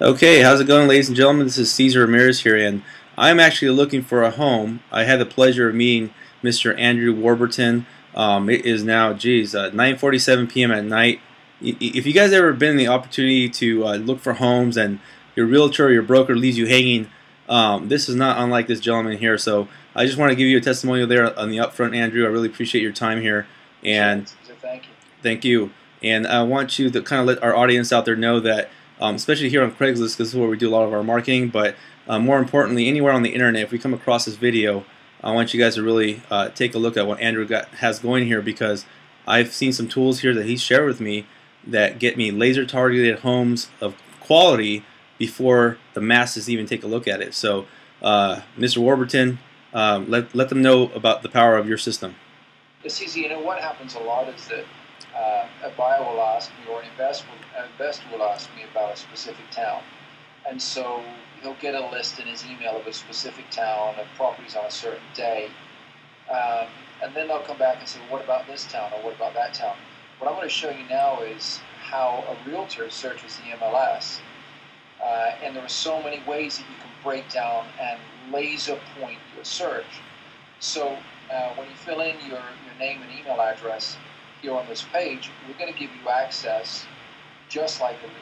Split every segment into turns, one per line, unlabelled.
Okay, how's it going, ladies and gentlemen? This is Cesar Ramirez here, and I'm actually looking for a home. I had the pleasure of meeting Mr. Andrew Warburton. It is now, 9:47 p.m. at night. If you guys ever been in the opportunity to look for homes and your realtor or your broker leaves you hanging, this is not unlike this gentleman here. So I just want to give you a testimonial there on the upfront, Andrew. I really appreciate your time here, and
thank you.
Thank you. And I want you to kind of let our audience out there know that, especially here on Craigslist, because this is where we do a lot of our marketing, but more importantly, anywhere on the internet, if we come across this video, I want you guys to really take a look at what Andrew has going here, because I've seen some tools here that he shared with me that get me laser targeted homes of quality before the masses even take a look at it. So Mr. Warburton, let them know about the power of your system.
It's easy. You know, what happens a lot is that a buyer will ask me, or an investor will ask me about a specific town. And so he'll get a list in his email of a specific town of properties on a certain day. And then they'll come back and say, what about this town, or what about that town? What I'm going to show you now is how a realtor searches the MLS. And there are so many ways that you can break down and laser point your search. So when you fill in your name and email address here on this page, we're going to give you access just like a realtor.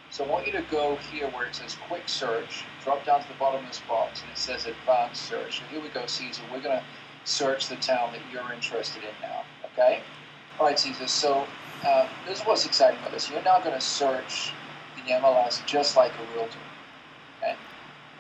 So I want you to go here where it says quick search, drop down to the bottom of this box, and it says advanced search. So here we go, Cesar. We're going to search the town that you're interested in now, okay? All right, Cesar, so this is what's exciting about this. You're now going to search the MLS just like a realtor, okay?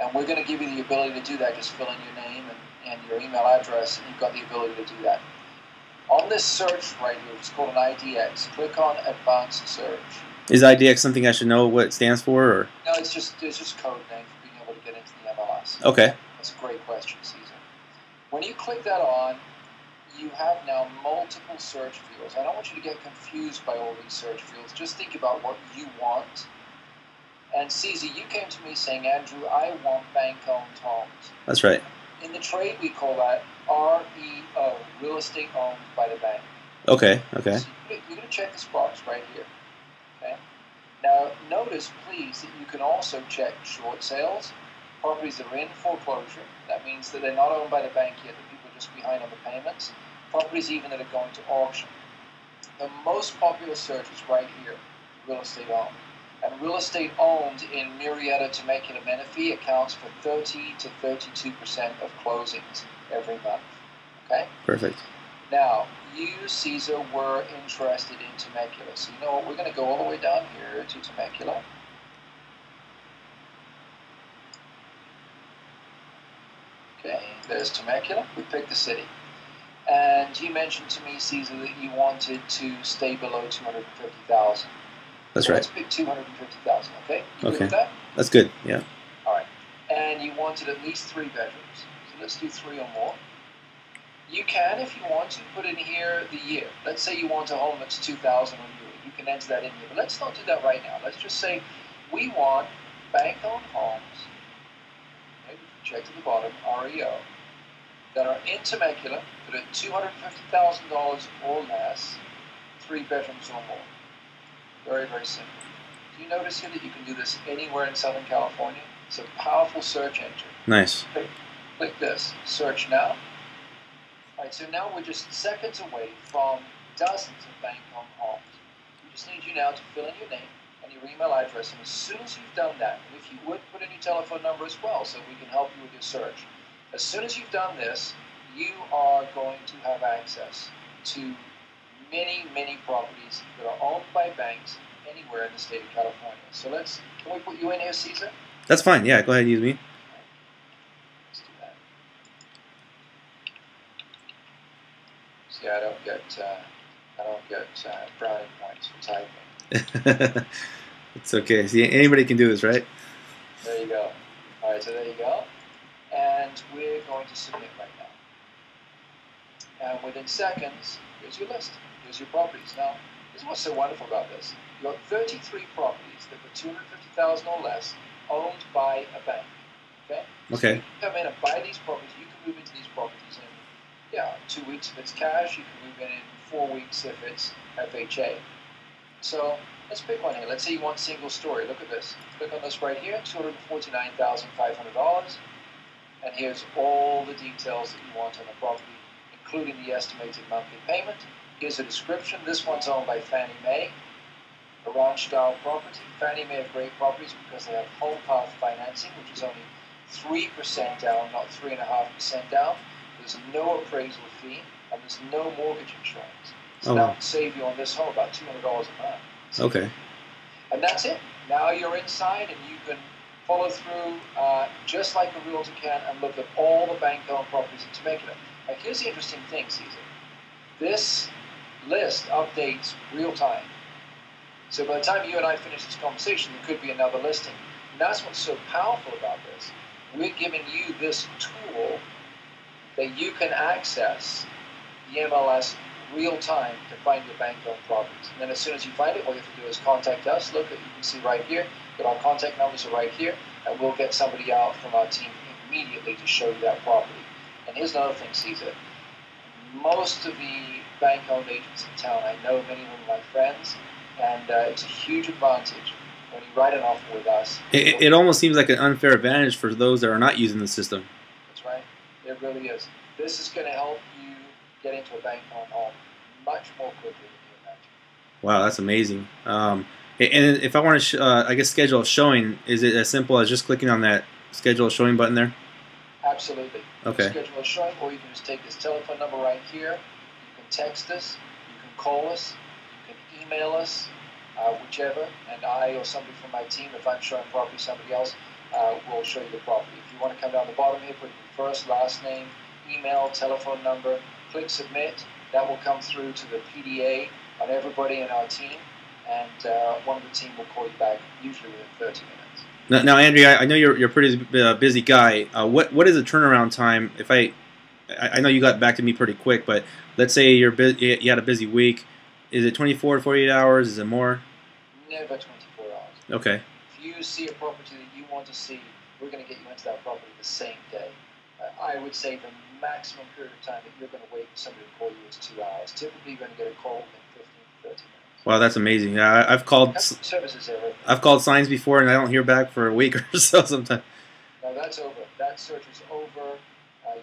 And we're going to give you the ability to do that. Just fill in your name and your email address, and you've got the ability to do that. On this search right here, it's called an IDX. Click on Advanced Search.
Is IDX something I should know what it stands for? Or?
No, it's just code name for being able to get into the MLS.
Okay.
That's a great question, Cesar. When you click that on, you have now multiple search fields. I don't want you to get confused by all these search fields. Just think about what you want. And Cesar, you came to me saying, Andrew, I want bank-owned homes.
That's right.
In the trade, we call that REO, real estate owned by the bank.
Okay, okay.
So you're going to check this box right here. Okay. Now, notice, please, that you can also check short sales, properties that are in foreclosure. That means that they're not owned by the bank yet, the people are just behind on the payments. Properties even that are going to auction. The most popular search is right here, real estate owned. And real estate owned in Murrieta, Temecula, Menifee accounts for 30 to 32% of closings every month. Okay?
Perfect.
Now, you, Cesar, were interested in Temecula. So you know what? We're going to go all the way down here to Temecula. Okay, there's Temecula. We picked the city. And you mentioned to me, Cesar, that you wanted to stay below 250,000.
That's
so
right.
Let's pick 250,000, okay? You
okay.
Good with that?
That's good, yeah.
All right. And you wanted at least 3 bedrooms. So let's do 3 or more. You can, if you want to, put in here the year. Let's say you want a home that's 2,000 or newer. You can enter that in here. But let's not do that right now. Let's just say we want bank-owned homes, maybe check to the bottom, REO, that are in Temecula, that are $250,000 or less, 3 bedrooms or more. Very, very simple. Do you notice here that you can do this anywhere in Southern California? It's a powerful search engine.
Nice.
Click this. Search now. All right, so now we're just seconds away from dozens of bank-owned homes. We just need you now to fill in your name and your email address, and as soon as you've done that, and if you would, put in your telephone number as well so we can help you with your search. As soon as you've done this, you are going to have access to many, many properties that are owned by banks anywhere in the state of California. So can we put you in here, Cesar?
That's fine, yeah, go ahead and use me.
Let's do that. See, I don't get brownie points for typing.
It's okay, see, anybody can do this, right?
There you go. All right, so there you go. And we're going to submit right now. And within seconds, here's your list. Here's your properties. Now, this is what's so wonderful about this. You've got 33 properties that were 250,000 or less owned by a bank. Okay?
Okay.
So you can come in and buy these properties. You can move into these properties in 2 weeks if it's cash. You can move in 4 weeks if it's FHA. So Let's pick one here. Let's say you want single story. Look at this. Click on this right here, $249,500. And here's all the details that you want on the property, including the estimated monthly payment. Here's a description. This one's owned by Fannie Mae, a ranch-style property. Fannie Mae have great properties because they have home path financing, which is only 3% down, not 3.5% down. There's no appraisal fee, and there's no mortgage insurance. So that would save you on this home about $200 a month.
Okay.
And that's it. Now you're inside, and you can follow through just like a realtor can and look at all the bank-owned properties in Temecula. Now here's the interesting thing, Cesar. This list updates real time. So by the time you and I finish this conversation, there could be another listing. And that's what's so powerful about this. We're giving you this tool that you can access the MLS real time to find your bank-owned properties. And then as soon as you find it, all you have to do is contact us. Look, you can see right here that our contact numbers are right here, and we'll get somebody out from our team immediately to show you that property. And here's another thing, Cesar. Most of the bank-owned agents in town, I know many of them are my friends, and it's a huge advantage when you write an offer with us.
It almost seems like an unfair advantage for those that are not using the system.
That's right. It really is. This is going to help you get into a bank-owned home much more quickly than you imagine.
Wow, that's amazing. And if I want to, I guess, schedule a showing, is it as simple as just clicking on that schedule a showing button there?
Absolutely.
Okay.
Schedule a showing, or you can just take this telephone number right here. You can text us. You can call us. You can email us, whichever. And I or somebody from my team, if I'm showing property, somebody else will show you the property. If you want to come down the bottom here, put your first, last name, email, telephone number, click submit. That will come through to the PDA on everybody in our team, and one of the team will call you back, usually within 30 minutes.
Now, Andrew, I know you're a pretty busy guy. What is the turnaround time? If I know you got back to me pretty quick, but let's say you had a busy week. Is it 24 to 48 hours? Is it more?
Never 24 hours.
Okay.
If you see a property that you want to see, we're going to get you into that property the same day. I would say the maximum period of time that you're going to wait for somebody to call you is 2 hours. Typically, you're going to get a call in 15 to 30 minutes.
Wow, that's amazing. Yeah, I've called
services there.
I've called signs before, and I don't hear back for a week or so sometimes.
No, that's over. That search is over.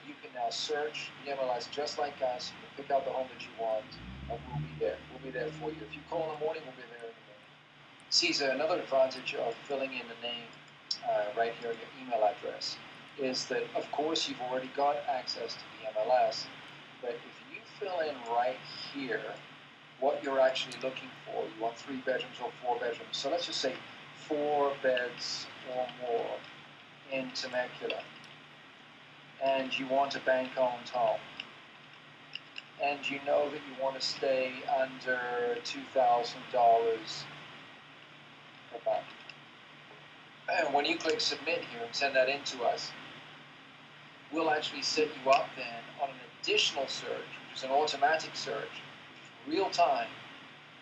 You can now search the MLS just like us. You can pick out the home that you want, and we'll be there. We'll be there for you. If you call in the morning, we'll be there in the morning. Cesar, another advantage of filling in the name right here on your email address is that, of course, you've already got access to the MLS, but if you fill in right here what you're actually looking for, you want 3 bedrooms or 4 bedrooms, so let's just say 4 beds or more in Temecula, and you want a bank-owned home, and you know that you want to stay under $2,000 per month. And when you click submit here and send that in to us, we'll actually set you up then on an additional search, which is an automatic search, real time,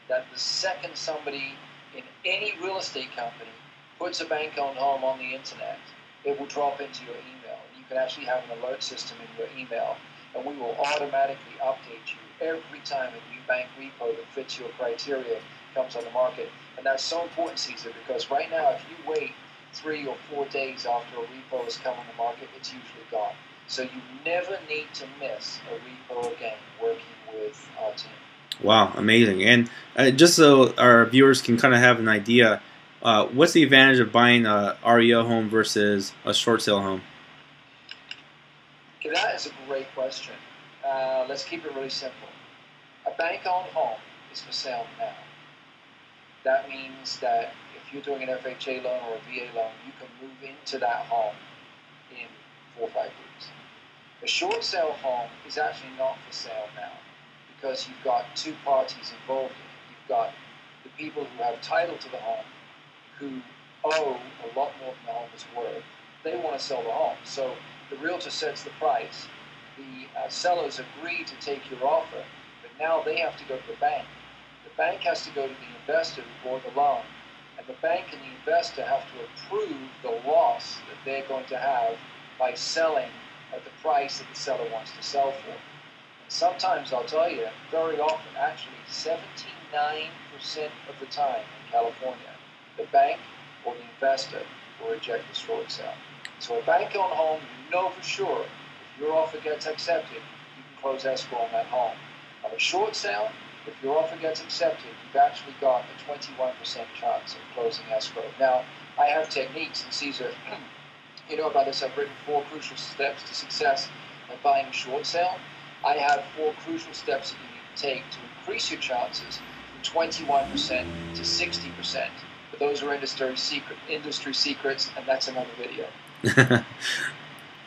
that the second somebody in any real estate company puts a bank-owned home on the internet, it will drop into your email. You can actually have an alert system in your email, and we will automatically update you every time a new bank repo that fits your criteria comes on the market. And that's so important, Cesar, because right now, if you wait 3 or 4 days after a repo has come on the market, it's usually gone. So you never need to miss a repo again working with our team.
Wow, amazing. And just so our viewers can kind of have an idea, what's the advantage of buying a REO home versus a short sale home?
Okay, that is a great question. Let's keep it really simple. A bank-owned home is for sale now. That means that if you're doing an FHA loan or a VA loan, you can move into that home in 4 or 5 weeks. A short sale home is actually not for sale now because you've got 2 parties involved in it. You've got the people who have title to the home who owe a lot more than the home is worth. They want to sell the home. So the realtor sets the price. The sellers agree to take your offer, but now they have to go to the bank. The bank has to go to the investor who bought the loan, and the bank and the investor have to approve the loss that they're going to have by selling at the price that the seller wants to sell for. And sometimes, I'll tell you, very often, actually 79% of the time, California, the bank or the investor will reject the short sale. So a bank-owned home, you know for sure, if your offer gets accepted, you can close escrow on that home. On a short sale, if your offer gets accepted, you've actually got a 21% chance of closing escrow. Now, I have techniques, and Cesar, you know about this, I've written 4 crucial steps to success in buying a short sale. I have 4 crucial steps that you need to take to increase your chances from 21% to 60%. But those are industry secrets, and that's another video.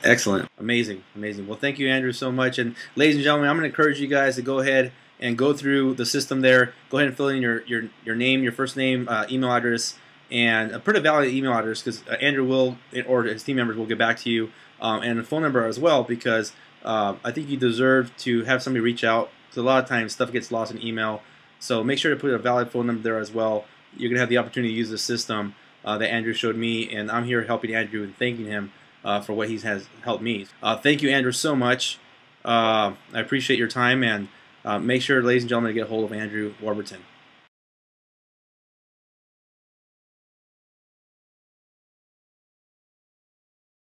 Excellent. Amazing. Amazing. Well, thank you, Andrew, so much. And ladies and gentlemen, I'm going to encourage you guys to go ahead and go through the system there. Go ahead and fill in your name, your first name, email address, and a pretty valid email address, because Andrew will, or his team members will get back to you, and a phone number as well, because I think you deserve to have somebody reach out, because a lot of times stuff gets lost in email. So make sure to put a valid phone number there as well. You're going to have the opportunity to use the system that Andrew showed me, and I'm here helping Andrew and thanking him for what he has helped me. Thank you, Andrew, so much. I appreciate your time, and make sure, ladies and gentlemen, to get a hold of Andrew Warburton.